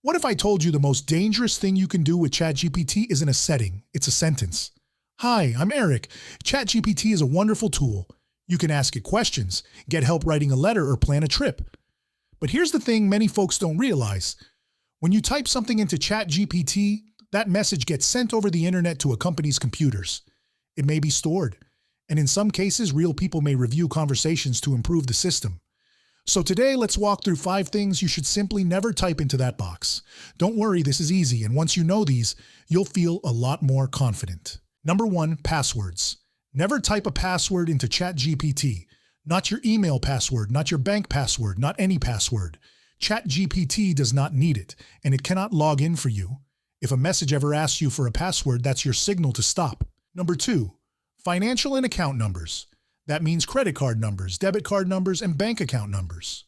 What if I told you the most dangerous thing you can do with ChatGPT isn't a setting, it's a sentence? Hi, I'm Eric. ChatGPT is a wonderful tool. You can ask it questions, get help writing a letter, or plan a trip. But here's the thing many folks don't realize. When you type something into ChatGPT, that message gets sent over the internet to a company's computers. It may be stored, and in some cases, real people may review conversations to improve the system. So today, let's walk through 5 things you should simply never type into that box. Don't worry, this is easy, and once you know these, you'll feel a lot more confident. Number 1, passwords. Never type a password into ChatGPT. Not your email password, not your bank password, not any password. ChatGPT does not need it, and it cannot log in for you. If a message ever asks you for a password, that's your signal to stop. Number 2, financial and account numbers. That means credit card numbers, debit card numbers, and bank account numbers.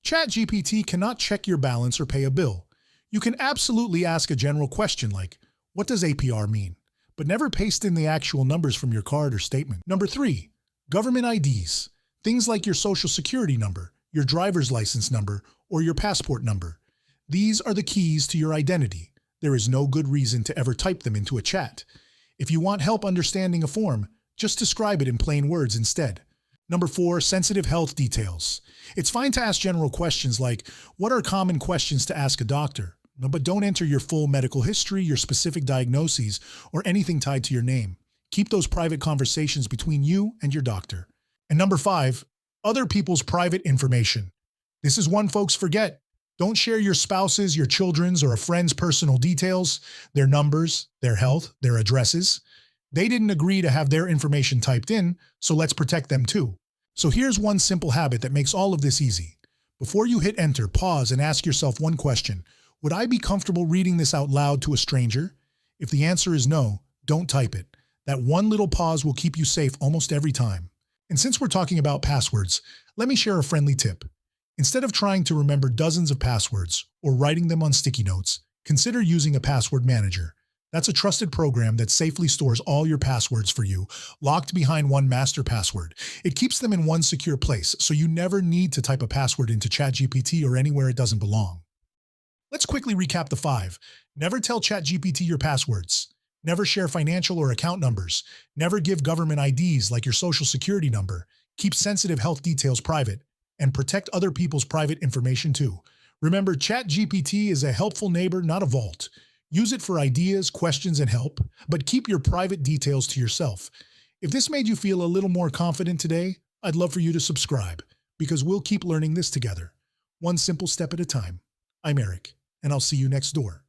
ChatGPT cannot check your balance or pay a bill. You can absolutely ask a general question like, what does APR mean? But never paste in the actual numbers from your card or statement. Number 3, government IDs. Things like your social security number, your driver's license number, or your passport number. These are the keys to your identity. There is no good reason to ever type them into a chat. If you want help understanding a form, just describe it in plain words instead. Number 4, sensitive health details. It's fine to ask general questions like, what are common questions to ask a doctor? But don't enter your full medical history, your specific diagnoses, or anything tied to your name. Keep those private conversations between you and your doctor. And number 5, other people's private information. This is one folks forget. Don't share your spouse's, your children's, or a friend's personal details, their numbers, their health, their addresses. They didn't agree to have their information typed in, so let's protect them too. So here's one simple habit that makes all of this easy. Before you hit enter, pause and ask yourself one question. Would I be comfortable reading this out loud to a stranger? If the answer is no, don't type it. That one little pause will keep you safe almost every time. And since we're talking about passwords, let me share a friendly tip. Instead of trying to remember dozens of passwords or writing them on sticky notes, consider using a password manager. That's a trusted program that safely stores all your passwords for you, locked behind one master password. It keeps them in one secure place, so you never need to type a password into ChatGPT or anywhere it doesn't belong. Let's quickly recap the 5. Never tell ChatGPT your passwords. Never share financial or account numbers. Never give government IDs like your social security number. Keep sensitive health details private. And protect other people's private information too. Remember, ChatGPT is a helpful neighbor, not a vault. Use it for ideas, questions, and help, but keep your private details to yourself. If this made you feel a little more confident today, I'd love for you to subscribe, because we'll keep learning this together, one simple step at a time. I'm Eric, and I'll see you next door.